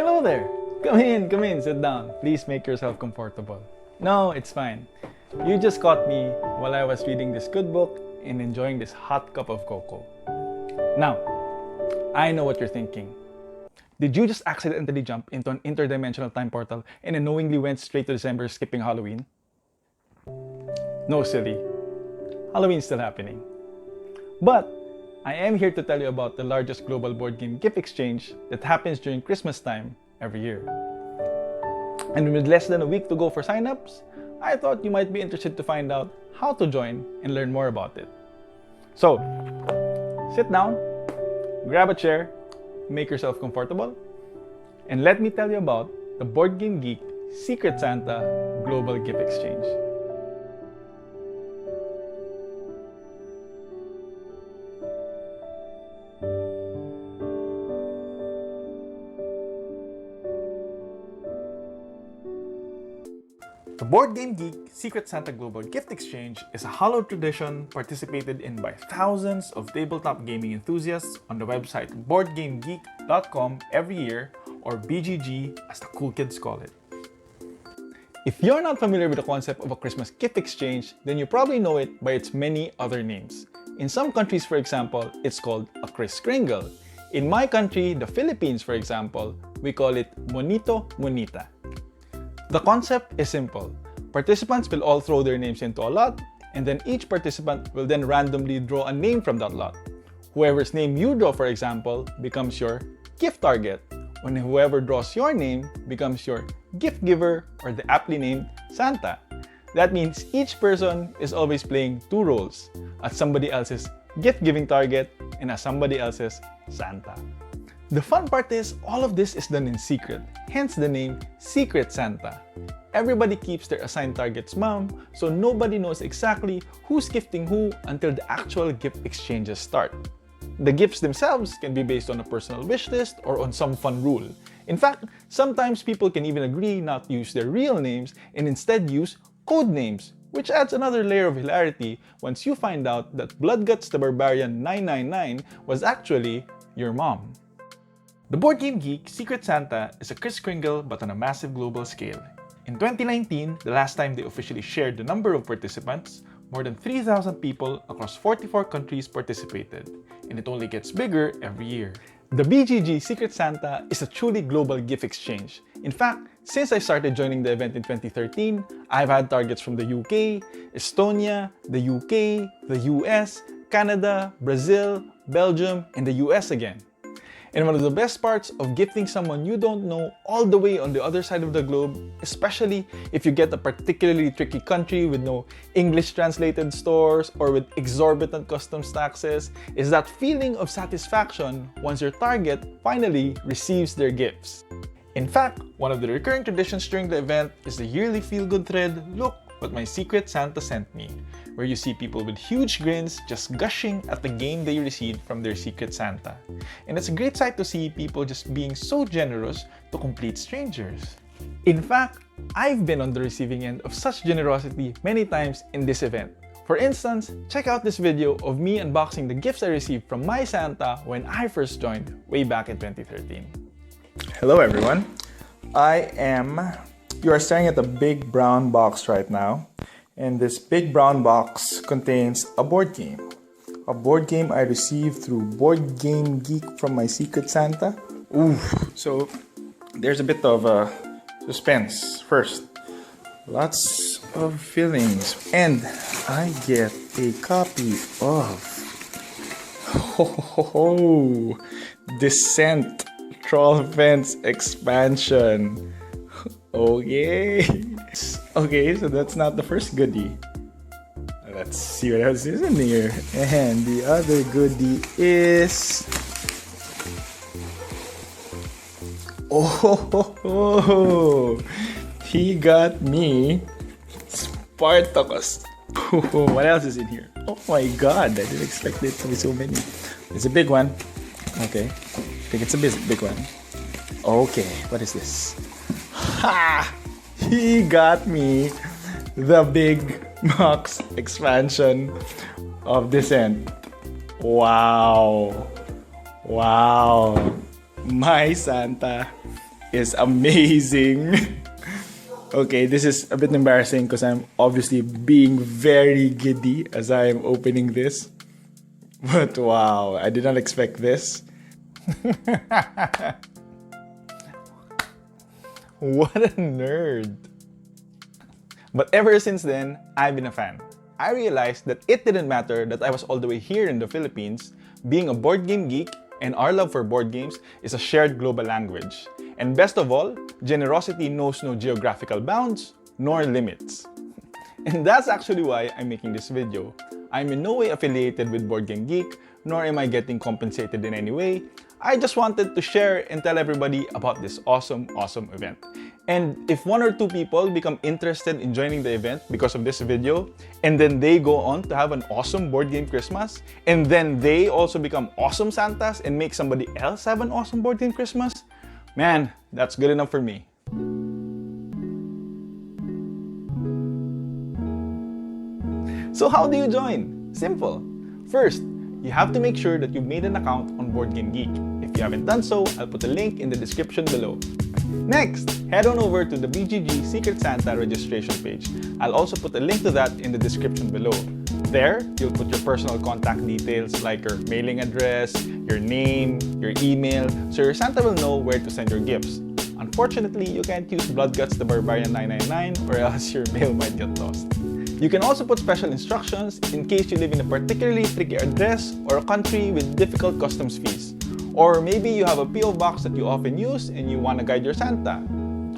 hello there. Come in, sit down. Please make yourself comfortable. No, it's fine. You just caught me while I was reading this good book and enjoying this hot cup of cocoa. Now, I know what you're thinking. Did you just accidentally jump into an interdimensional time portal and unknowingly went straight to December skipping Halloween? No, silly. Halloween's still happening. But I am here to tell you about the largest global board game gift exchange that happens during Christmas time every year. And with less than a week to go for signups, I thought you might be interested to find out how to join and learn more about it. So, sit down, grab a chair, make yourself comfortable, and let me tell you about the BoardGameGeek Secret Santa Global Gift Exchange. The BoardGameGeek Secret Santa Global Gift Exchange is a hallowed tradition participated in by thousands of tabletop gaming enthusiasts on the website boardgamegeek.com every year, or BGG as the cool kids call it. If you're not familiar with the concept of a Christmas gift exchange, then you probably know it by its many other names. In some countries, for example, it's called a Kris Kringle. In my country, the Philippines, for example, we call it Monito Monita. The concept is simple. Participants will all throw their names into a lot, and then each participant will then randomly draw a name from that lot. Whoever's name you draw, for example, becomes your gift target, when whoever draws your name becomes your gift giver, or the aptly named Santa. That means each person is always playing two roles, as somebody else's gift-giving target and as somebody else's Santa. The fun part is, all of this is done in secret, hence the name Secret Santa. Everybody keeps their assigned target's mum, so nobody knows exactly who's gifting who until the actual gift exchanges start. The gifts themselves can be based on a personal wish list or on some fun rule. In fact, sometimes people can even agree not to use their real names and instead use code names, which adds another layer of hilarity once you find out that Bloodguts the Barbarian 999 was actually your mom. The BoardGameGeek Secret Santa is a Kris Kringle but on a massive global scale. In 2019, the last time they officially shared the number of participants, more than 3,000 people across 44 countries participated, and it only gets bigger every year. The BGG Secret Santa is a truly global gift exchange. In fact, since I started joining the event in 2013, I've had targets from the UK, Estonia, the UK, the US, Canada, Brazil, Belgium, and the US again. And one of the best parts of gifting someone you don't know all the way on the other side of the globe, especially if you get a particularly tricky country with no English translated stores or with exorbitant customs taxes, is that feeling of satisfaction once your target finally receives their gifts. In fact, one of the recurring traditions during the event is the yearly feel-good thread, "Look what my Secret Santa sent me," where you see people with huge grins just gushing at the game they received from their Secret Santa. And it's a great sight to see people just being so generous to complete strangers. In fact, I've been on the receiving end of such generosity many times in this event. For instance, check out this video of me unboxing the gifts I received from my Santa when I first joined way back in 2013. Hello everyone. You are staring at a big brown box right now. And this big brown box contains a board game. A board game I received through BoardGameGeek from my Secret Santa. Ooh, so there's a bit of suspense first. Lots of feelings. And I get a copy of Descent Troll Fence expansion. Okay. Okay, so that's not the first goodie. Let's see what else is in here. And the other goodie is... Oh, he got me Spartacus. What else is in here? Oh my god, I didn't expect it to be so many. It's a big one. Okay, I think it's a big one. Okay, what is this? Ha! He got me the big box expansion of Descent. Wow. Wow. My Santa is amazing. Okay, this is a bit embarrassing because I'm obviously being very giddy as I am opening this. But wow, I did not expect this. What a nerd! But ever since then, I've been a fan. I realized that it didn't matter that I was all the way here in the Philippines. Being a board game geek and our love for board games is a shared global language. And best of all, generosity knows no geographical bounds nor limits. And that's actually why I'm making this video. I'm in no way affiliated with BoardGameGeek, nor am I getting compensated in any way. I just wanted to share and tell everybody about this awesome event. And if 1 or 2 people become interested in joining the event because of this video, and then they go on to have an awesome board game Christmas, and then they also become awesome Santas and make somebody else have an awesome board game Christmas, man, that's good enough for me. So how do you join? Simple. First, you have to make sure that you've made an account on BoardGameGeek. If you haven't done so, I'll put a link in the description below. Next, head on over to the BGG Secret Santa registration page. I'll also put a link to that in the description below. There, you'll put your personal contact details like your mailing address, your name, your email, so your Santa will know where to send your gifts. Unfortunately, you can't use Bloodguts the Barbarian 999 or else your mail might get lost. You can also put special instructions in case you live in a particularly tricky address or a country with difficult customs fees. Or maybe you have a PO box that you often use and you want to guide your Santa.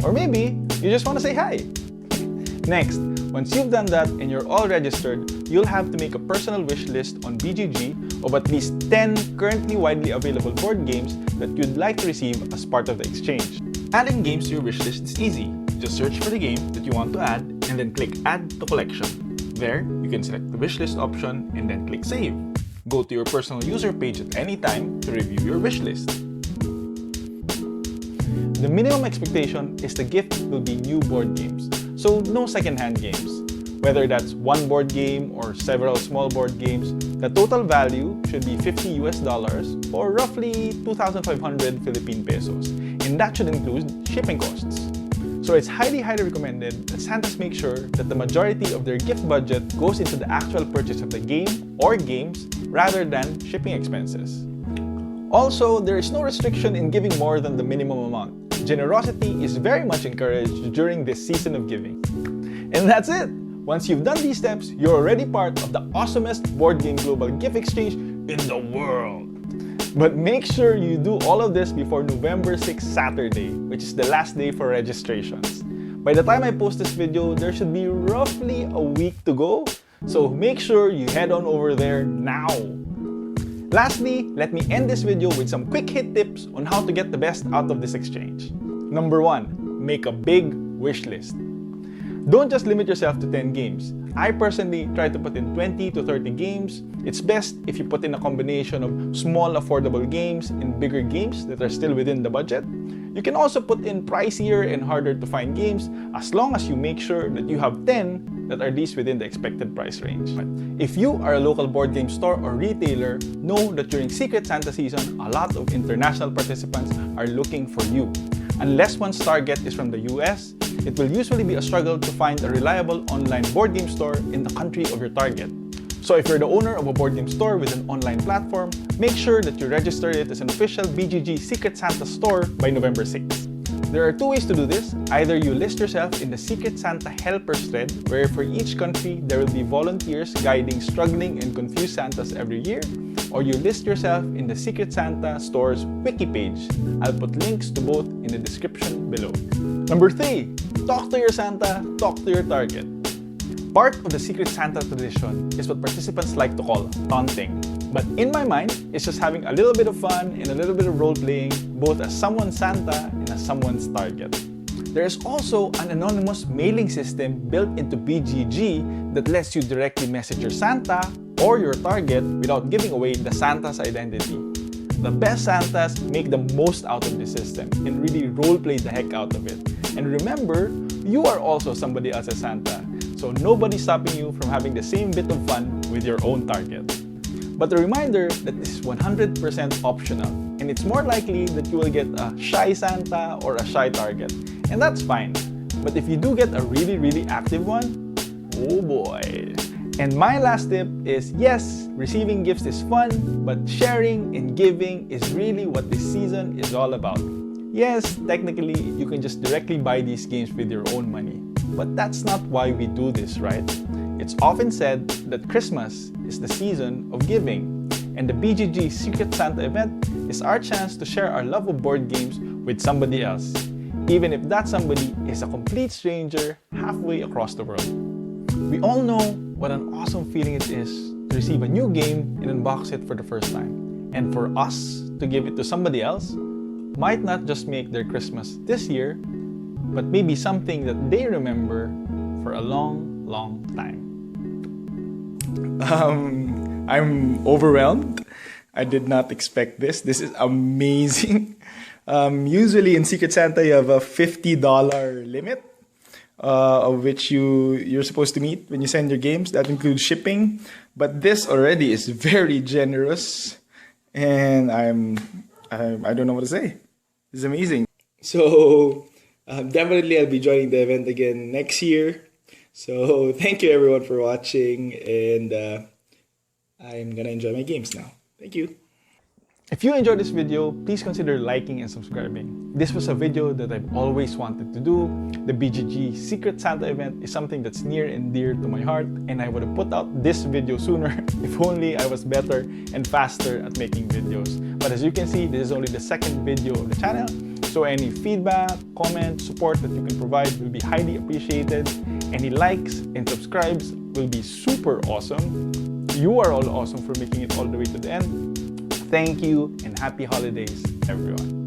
Or maybe you just want to say hi. Next, once you've done that and you're all registered, you'll have to make a personal wish list on BGG of at least 10 currently widely available board games that you'd like to receive as part of the exchange. Adding games to your wish list is easy. Just search for the game that you want to add and then click Add to Collection. There, you can select the wishlist option and then click Save. Go to your personal user page at any time to review your wishlist. The minimum expectation is the gift will be new board games, so no second-hand games. Whether that's one board game or several small board games, the total value should be $50 US or roughly 2,500 Philippine pesos, and that should include shipping costs. So it's highly recommended that Santas make sure that the majority of their gift budget goes into the actual purchase of the game or games rather than shipping expenses. Also, there is no restriction in giving more than the minimum amount. Generosity is very much encouraged during this season of giving. And that's it! Once you've done these steps, you're already part of the awesomest board game global gift exchange in the world. But make sure you do all of this before November 6 Saturday, which is the last day for registrations. By the time I post this video, there should be roughly a week to go, so make sure you head on over there now. Lastly, let me end this video with some quick hit tips on how to get the best out of this exchange. Number 1, make a big wish list. Don't just limit yourself to 10 games. I personally try to put in 20 to 30 games. It's best if you put in a combination of small affordable games and bigger games that are still within the budget. You can also put in pricier and harder to find games as long as you make sure that you have 10 that are at least within the expected price range. If you are a local board game store or retailer, know that during Secret Santa season, a lot of international participants are looking for you. Unless one's target is from the US, it will usually be a struggle to find a reliable online board game store in the country of your target. So if you're the owner of a board game store with an online platform, make sure that you register it as an official BGG Secret Santa store by November 6. There are 2 ways to do this. Either you list yourself in the Secret Santa Helpers thread, where for each country there will be volunteers guiding struggling and confused Santas every year, or you list yourself in the Secret Santa store's wiki page. I'll put links to both in the description below. Number 3, talk to your Santa, talk to your target. Part of the Secret Santa tradition is what participants like to call taunting. But in my mind, it's just having a little bit of fun and a little bit of role-playing, both as someone's Santa and as someone's target. There is also an anonymous mailing system built into BGG that lets you directly message your Santa or your target without giving away the Santa's identity. The best Santas make the most out of this system and really role-play the heck out of it. And remember, you are also somebody else's Santa, so nobody's stopping you from having the same bit of fun with your own target. But a reminder that this is 100% optional. and it's more likely that you will get a shy Santa or a shy target. And that's fine. But if you do get a really active one, oh boy. And my last tip is, yes, receiving gifts is fun, but sharing and giving is really what this season is all about. Yes, technically, you can just directly buy these games with your own money. But that's not why we do this, right? It's often said that Christmas is the season of giving. And the BGG Secret Santa event is our chance to share our love of board games with somebody else, even if that somebody is a complete stranger halfway across the world. We all know what an awesome feeling it is to receive a new game and unbox it for the first time. And for us to give it to somebody else might not just make their Christmas this year, but maybe something that they remember for a long time. I'm overwhelmed. I did not expect this. This is amazing. Usually in Secret Santa, you have a $50 limit, of which you're supposed to meet when you send your games. That includes shipping. But this already is very generous, and I don't know what to say. This is amazing. So definitely I'll be joining the event again next year. So thank you everyone for watching, and I'm gonna enjoy my games now. Thank you. If you enjoyed this video, please consider liking and subscribing. This was a video that I've always wanted to do. The BGG Secret Santa event is something that's near and dear to my heart, and I would have put out this video sooner if only I was better and faster at making videos. But as you can see, this is only the second video of the channel, so any feedback, comment, support that you can provide will be highly appreciated. Any likes and subscribes will be super awesome. You are all awesome for making it all the way to the end. Thank you and happy holidays, everyone.